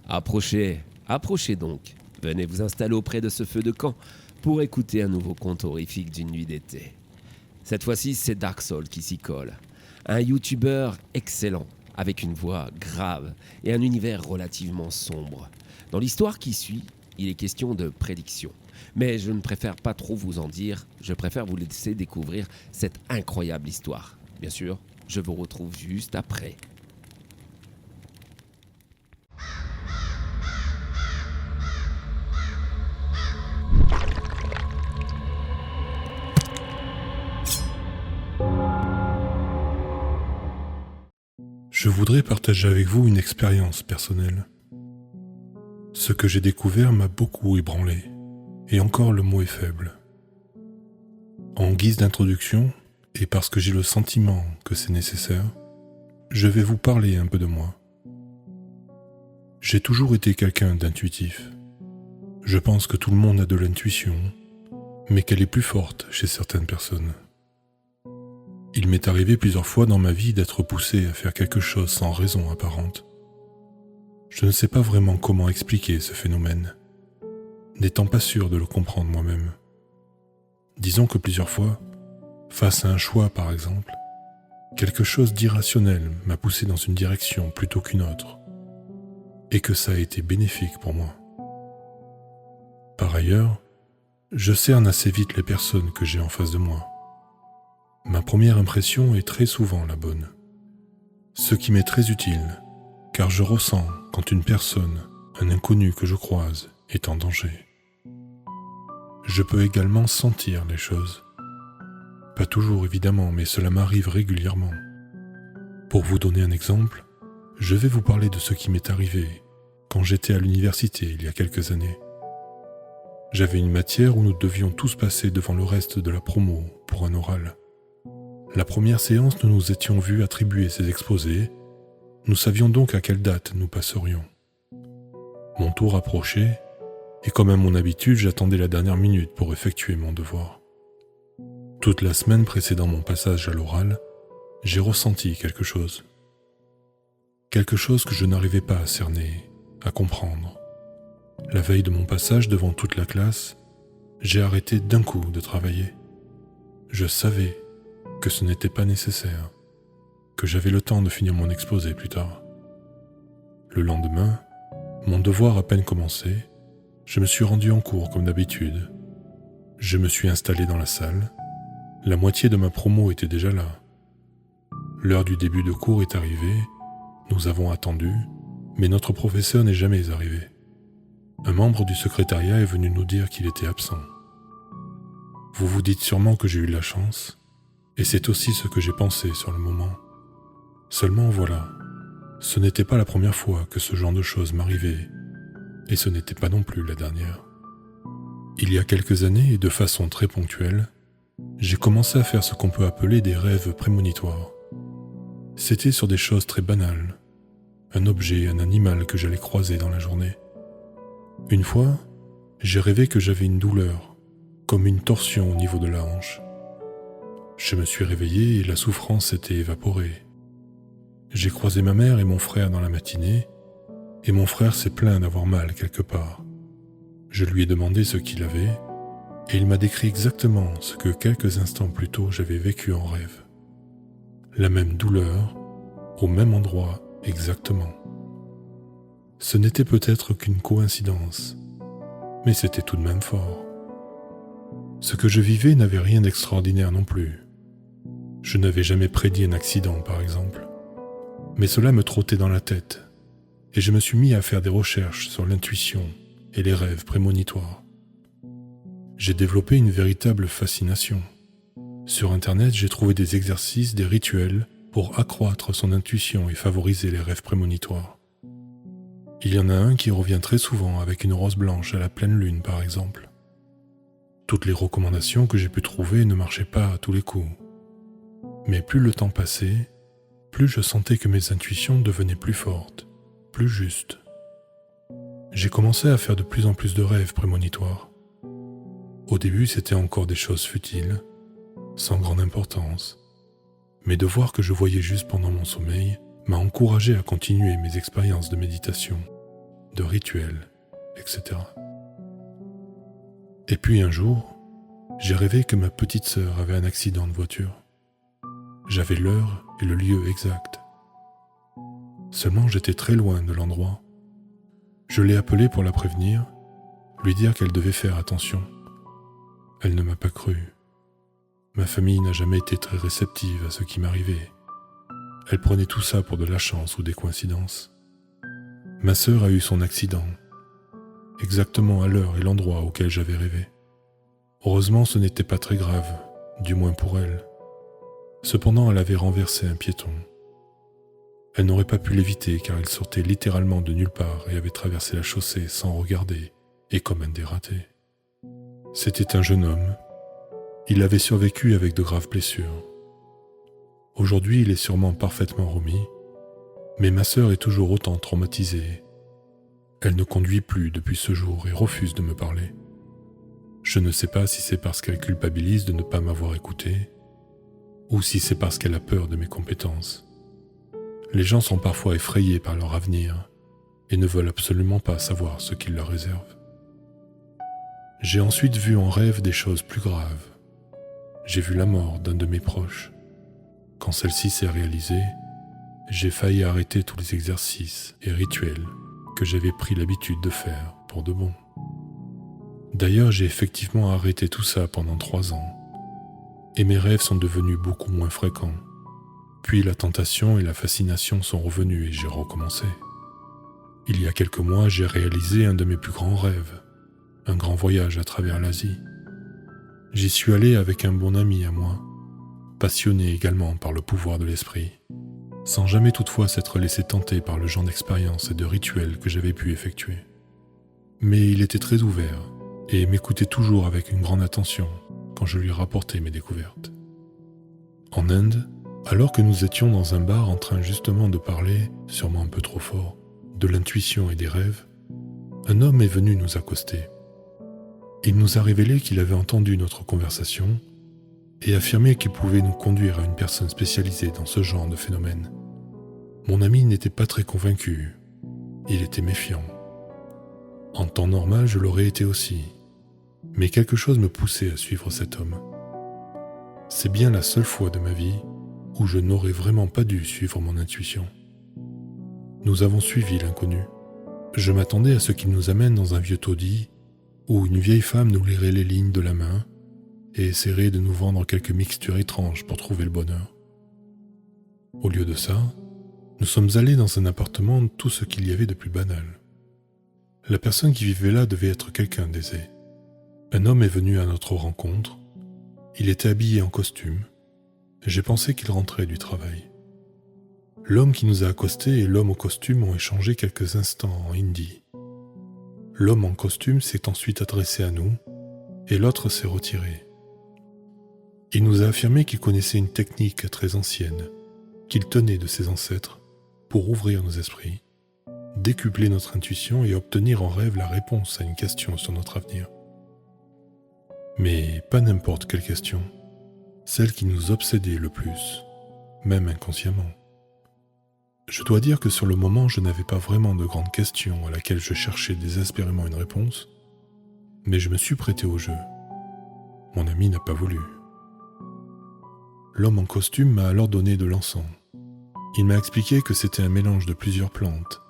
Approchez, approchez donc. Venez vous installer auprès de ce feu de camp pour écouter un nouveau conte horrifique d'une nuit d'été. Cette fois-ci, c'est Dark Soul qui s'y colle. Un youtubeur excellent, avec une voix grave et un univers relativement sombre. Dans l'histoire qui suit, il est question de prédiction. Mais je ne préfère pas trop vous en dire, je préfère vous laisser découvrir cette incroyable histoire. Bien sûr, je vous retrouve juste après. Je voudrais partager avec vous une expérience personnelle. Ce que j'ai découvert m'a beaucoup ébranlé, et encore le mot est faible. En guise d'introduction, et parce que j'ai le sentiment que c'est nécessaire, je vais vous parler un peu de moi. J'ai toujours été quelqu'un d'intuitif. Je pense que tout le monde a de l'intuition, mais qu'elle est plus forte chez certaines personnes. Il m'est arrivé plusieurs fois dans ma vie d'être poussé à faire quelque chose sans raison apparente. Je ne sais pas vraiment comment expliquer ce phénomène, n'étant pas sûr de le comprendre moi-même. Disons que plusieurs fois, face à un choix par exemple, quelque chose d'irrationnel m'a poussé dans une direction plutôt qu'une autre, et que ça a été bénéfique pour moi. Par ailleurs, je cerne assez vite les personnes que j'ai en face de moi. Ma première impression est très souvent la bonne. Ce qui m'est très utile, car je ressens quand une personne, un inconnu que je croise, est en danger. Je peux également sentir les choses. Pas toujours évidemment, mais cela m'arrive régulièrement. Pour vous donner un exemple, je vais vous parler de ce qui m'est arrivé quand j'étais à l'université il y a quelques années. J'avais une matière où nous devions tous passer devant le reste de la promo pour un oral. La première séance, nous nous étions vus attribuer ces exposés. Nous savions donc à quelle date nous passerions. Mon tour approchait, et comme à mon habitude, j'attendais la dernière minute pour effectuer mon devoir. Toute la semaine précédant mon passage à l'oral, j'ai ressenti quelque chose. Quelque chose que je n'arrivais pas à cerner, à comprendre. La veille de mon passage devant toute la classe, j'ai arrêté d'un coup de travailler. Je savais que ce n'était pas nécessaire, que j'avais le temps de finir mon exposé plus tard. Le lendemain, mon devoir à peine commencé, je me suis rendu en cours comme d'habitude. Je me suis installé dans la salle. La moitié de ma promo était déjà là. L'heure du début de cours est arrivée. Nous avons attendu, mais notre professeur n'est jamais arrivé. Un membre du secrétariat est venu nous dire qu'il était absent. Vous vous dites sûrement que j'ai eu de la chance, et c'est aussi ce que j'ai pensé sur le moment. Seulement voilà, ce n'était pas la première fois que ce genre de choses m'arrivait, et ce n'était pas non plus la dernière. Il y a quelques années, et de façon très ponctuelle, j'ai commencé à faire ce qu'on peut appeler des rêves prémonitoires. C'était sur des choses très banales, un objet, un animal que j'allais croiser dans la journée. Une fois, j'ai rêvé que j'avais une douleur, comme une torsion au niveau de la hanche. Je me suis réveillé et la souffrance s'était évaporée. J'ai croisé ma mère et mon frère dans la matinée, et mon frère s'est plaint d'avoir mal quelque part. Je lui ai demandé ce qu'il avait, et il m'a décrit exactement ce que quelques instants plus tôt j'avais vécu en rêve. La même douleur, au même endroit exactement. Ce n'était peut-être qu'une coïncidence, mais c'était tout de même fort. Ce que je vivais n'avait rien d'extraordinaire non plus. Je n'avais jamais prédit un accident, par exemple. Mais cela me trottait dans la tête, et je me suis mis à faire des recherches sur l'intuition et les rêves prémonitoires. J'ai développé une véritable fascination. Sur Internet, j'ai trouvé des exercices, des rituels pour accroître son intuition et favoriser les rêves prémonitoires. Il y en a un qui revient très souvent avec une rose blanche à la pleine lune, par exemple. Toutes les recommandations que j'ai pu trouver ne marchaient pas à tous les coups. Mais plus le temps passait, plus je sentais que mes intuitions devenaient plus fortes, plus justes. J'ai commencé à faire de plus en plus de rêves prémonitoires. Au début, c'était encore des choses futiles, sans grande importance. Mais de voir que je voyais juste pendant mon sommeil m'a encouragé à continuer mes expériences de méditation. de rituels, etc. Et puis un jour, j'ai rêvé que ma petite sœur avait un accident de voiture. J'avais l'heure et le lieu exact. Seulement j'étais très loin de l'endroit. Je l'ai appelée pour la prévenir, lui dire qu'elle devait faire attention. Elle ne m'a pas cru. Ma famille n'a jamais été très réceptive à ce qui m'arrivait. Elle prenait tout ça pour de la chance ou des coïncidences. Ma sœur a eu son accident, exactement à l'heure et l'endroit auquel j'avais rêvé. Heureusement, ce n'était pas très grave, du moins pour elle. Cependant, elle avait renversé un piéton. Elle n'aurait pas pu l'éviter car il sortait littéralement de nulle part et avait traversé la chaussée sans regarder et comme un dératé. C'était un jeune homme. Il avait survécu avec de graves blessures. Aujourd'hui, il est sûrement parfaitement remis, mais ma sœur est toujours autant traumatisée. Elle ne conduit plus depuis ce jour et refuse de me parler. Je ne sais pas si c'est parce qu'elle culpabilise de ne pas m'avoir écouté, ou si c'est parce qu'elle a peur de mes compétences. Les gens sont parfois effrayés par leur avenir et ne veulent absolument pas savoir ce qu'il leur réserve. J'ai ensuite vu en rêve des choses plus graves. J'ai vu la mort d'un de mes proches. Quand celle-ci s'est réalisée, j'ai failli arrêter tous les exercices et rituels que j'avais pris l'habitude de faire pour de bon. D'ailleurs, j'ai effectivement arrêté tout ça pendant 3 ans, et mes rêves sont devenus beaucoup moins fréquents. Puis la tentation et la fascination sont revenus et j'ai recommencé. Il y a quelques mois, j'ai réalisé un de mes plus grands rêves, un grand voyage à travers l'Asie. J'y suis allé avec un bon ami à moi, passionné également par le pouvoir de l'esprit, sans jamais toutefois s'être laissé tenter par le genre d'expériences et de rituels que j'avais pu effectuer. Mais il était très ouvert et m'écoutait toujours avec une grande attention quand je lui rapportais mes découvertes. En Inde, alors que nous étions dans un bar en train justement de parler, sûrement un peu trop fort, de l'intuition et des rêves, un homme est venu nous accoster. Il nous a révélé qu'il avait entendu notre conversation et affirmé qu'il pouvait nous conduire à une personne spécialisée dans ce genre de phénomène. Mon ami n'était pas très convaincu, il était méfiant. En temps normal, je l'aurais été aussi, mais quelque chose me poussait à suivre cet homme. C'est bien la seule fois de ma vie où je n'aurais vraiment pas dû suivre mon intuition. Nous avons suivi l'inconnu. Je m'attendais à ce qu'il nous amène dans un vieux taudis où une vieille femme nous lirait les lignes de la main et essaierait de nous vendre quelques mixtures étranges pour trouver le bonheur. Au lieu de ça, nous sommes allés dans un appartement de tout ce qu'il y avait de plus banal. La personne qui vivait là devait être quelqu'un d'aisé. Un homme est venu à notre rencontre. Il était habillé en costume. J'ai pensé qu'il rentrait du travail. L'homme qui nous a accostés et l'homme au costume ont échangé quelques instants en hindi. L'homme en costume s'est ensuite adressé à nous et l'autre s'est retiré. Il nous a affirmé qu'il connaissait une technique très ancienne, qu'il tenait de ses ancêtres pour ouvrir nos esprits, décupler notre intuition et obtenir en rêve la réponse à une question sur notre avenir. Mais pas n'importe quelle question, celle qui nous obsédait le plus, même inconsciemment. Je dois dire que sur le moment, je n'avais pas vraiment de grandes questions à laquelle je cherchais désespérément une réponse, mais je me suis prêté au jeu. Mon ami n'a pas voulu. L'homme en costume m'a alors donné de l'encens. Il m'a expliqué que c'était un mélange de plusieurs plantes,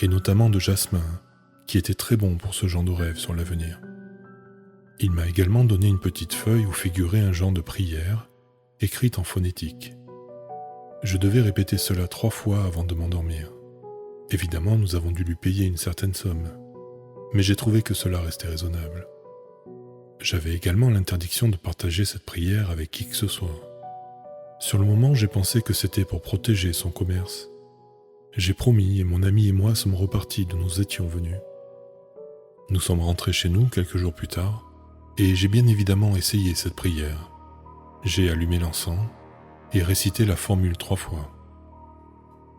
et notamment de jasmin, qui était très bon pour ce genre de rêve sur l'avenir. Il m'a également donné une petite feuille où figurait un genre de prière, écrite en phonétique. Je devais répéter cela 3 fois avant de m'endormir. Évidemment, nous avons dû lui payer une certaine somme, mais j'ai trouvé que cela restait raisonnable. J'avais également l'interdiction de partager cette prière avec qui que ce soit. Sur le moment, j'ai pensé que c'était pour protéger son commerce. J'ai promis et mon ami et moi sommes repartis d'où nous étions venus. Nous sommes rentrés chez nous quelques jours plus tard, et j'ai bien évidemment essayé cette prière. J'ai allumé l'encens et récité la formule 3 fois.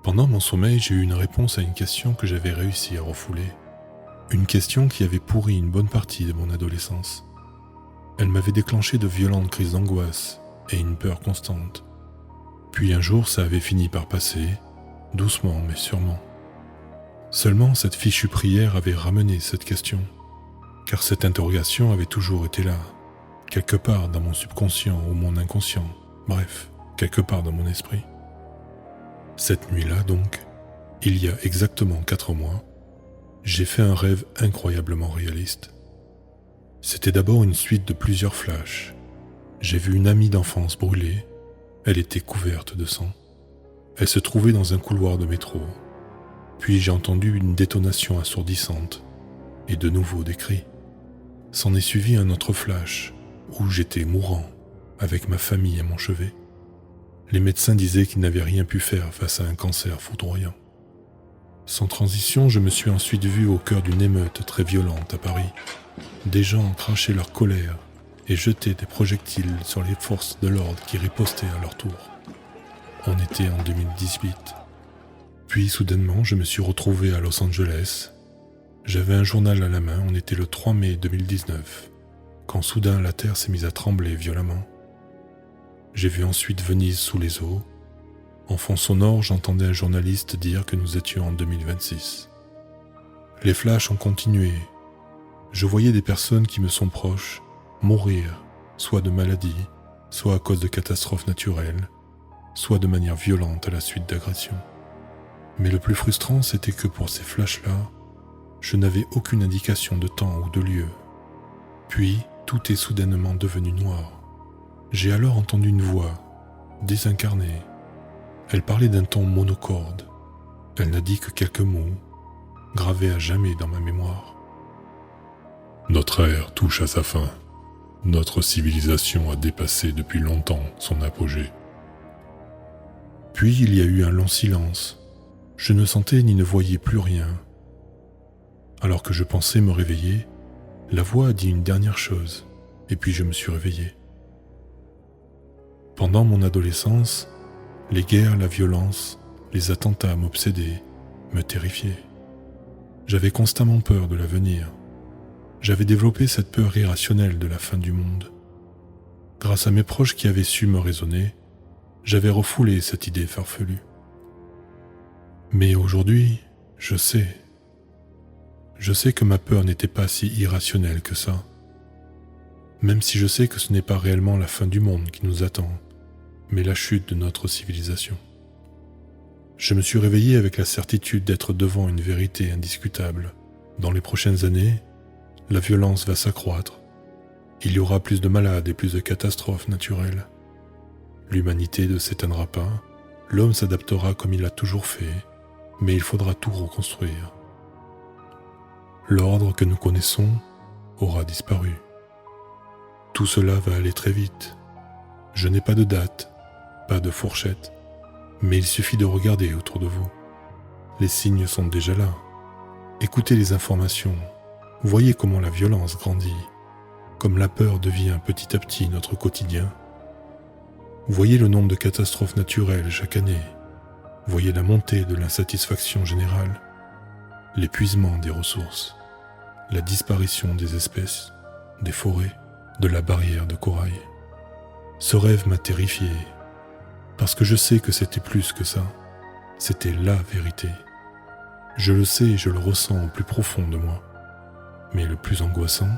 Pendant mon sommeil, j'ai eu une réponse à une question que j'avais réussi à refouler. Une question qui avait pourri une bonne partie de mon adolescence. Elle m'avait déclenché de violentes crises d'angoisse et une peur constante. Puis un jour, ça avait fini par passer, doucement mais sûrement. Seulement cette fichue prière avait ramené cette question, car cette interrogation avait toujours été là, quelque part dans mon subconscient ou mon inconscient, bref, quelque part dans mon esprit. Cette nuit-là donc, il y a exactement 4 mois, j'ai fait un rêve incroyablement réaliste. C'était d'abord une suite de plusieurs flashs. J'ai vu une amie d'enfance brûlée, elle était couverte de sang. Elle se trouvait dans un couloir de métro. Puis j'ai entendu une détonation assourdissante, et de nouveau des cris. S'en est suivi un autre flash, où j'étais mourant, avec ma famille à mon chevet. Les médecins disaient qu'ils n'avaient rien pu faire face à un cancer foudroyant. Sans transition, je me suis ensuite vu au cœur d'une émeute très violente à Paris. Des gens crachaient leur colère et jetaient des projectiles sur les forces de l'ordre qui ripostaient à leur tour. On était en 2018. Puis soudainement, je me suis retrouvé à Los Angeles. J'avais un journal à la main, on était le 3 mai 2019, quand soudain la terre s'est mise à trembler violemment. J'ai vu ensuite Venise sous les eaux. En fond sonore, j'entendais un journaliste dire que nous étions en 2026. Les flashs ont continué. Je voyais des personnes qui me sont proches mourir, soit de maladie, soit à cause de catastrophes naturelles, soit de manière violente à la suite d'agressions. Mais le plus frustrant, c'était que pour ces flashs-là, je n'avais aucune indication de temps ou de lieu. Puis, tout est soudainement devenu noir. J'ai alors entendu une voix, désincarnée. Elle parlait d'un ton monocorde. Elle n'a dit que quelques mots, gravés à jamais dans ma mémoire. Notre ère touche à sa fin. Notre civilisation a dépassé depuis longtemps son apogée. Puis il y a eu un long silence. Je ne sentais ni ne voyais plus rien. Alors que je pensais me réveiller, la voix a dit une dernière chose, et puis je me suis réveillé. Pendant mon adolescence, les guerres, la violence, les attentats m'obsédaient, me terrifiaient. J'avais constamment peur de l'avenir. J'avais développé cette peur irrationnelle de la fin du monde. Grâce à mes proches qui avaient su me raisonner, j'avais refoulé cette idée farfelue. Mais aujourd'hui, je sais que ma peur n'était pas si irrationnelle que ça. Même si je sais que ce n'est pas réellement la fin du monde qui nous attend, mais la chute de notre civilisation. Je me suis réveillé avec la certitude d'être devant une vérité indiscutable. Dans les prochaines années, la violence va s'accroître. Il y aura plus de malades et plus de catastrophes naturelles. L'humanité ne s'éteindra pas, l'homme s'adaptera comme il l'a toujours fait, mais il faudra tout reconstruire. L'ordre que nous connaissons aura disparu. Tout cela va aller très vite. Je n'ai pas de date, pas de fourchette, mais il suffit de regarder autour de vous. Les signes sont déjà là. Écoutez les informations. Voyez comment la violence grandit, comme la peur devient petit à petit notre quotidien. Voyez le nombre de catastrophes naturelles chaque année. Voyez la montée de l'insatisfaction générale, l'épuisement des ressources, la disparition des espèces, des forêts, de la barrière de corail. Ce rêve m'a terrifié, parce que je sais que c'était plus que ça. C'était la vérité. Je le sais et je le ressens au plus profond de moi. Mais le plus angoissant,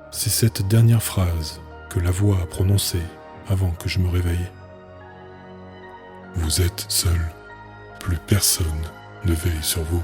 c'est cette dernière phrase que la voix a prononcée avant que je me réveille. Vous êtes seul. Plus personne ne veille sur vous.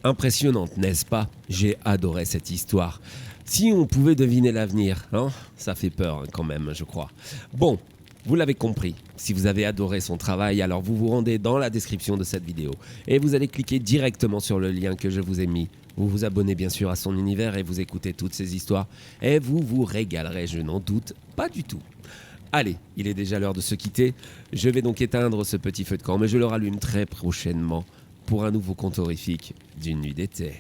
Impressionnante, n'est-ce pas? J'ai adoré cette histoire. Si on pouvait deviner l'avenir, hein, ça fait peur quand même, je crois. Bon, vous l'avez compris. Si vous avez adoré son travail, alors vous vous rendez dans la description de cette vidéo et vous allez cliquer directement sur le lien que je vous ai mis. Vous vous abonnez bien sûr à son univers et vous écoutez toutes ces histoires et vous vous régalerez, je n'en doute pas du tout. Allez, il est déjà l'heure de se quitter. Je vais donc éteindre ce petit feu de camp, mais je le rallume très prochainement pour un nouveau conte horrifique d'une nuit d'été.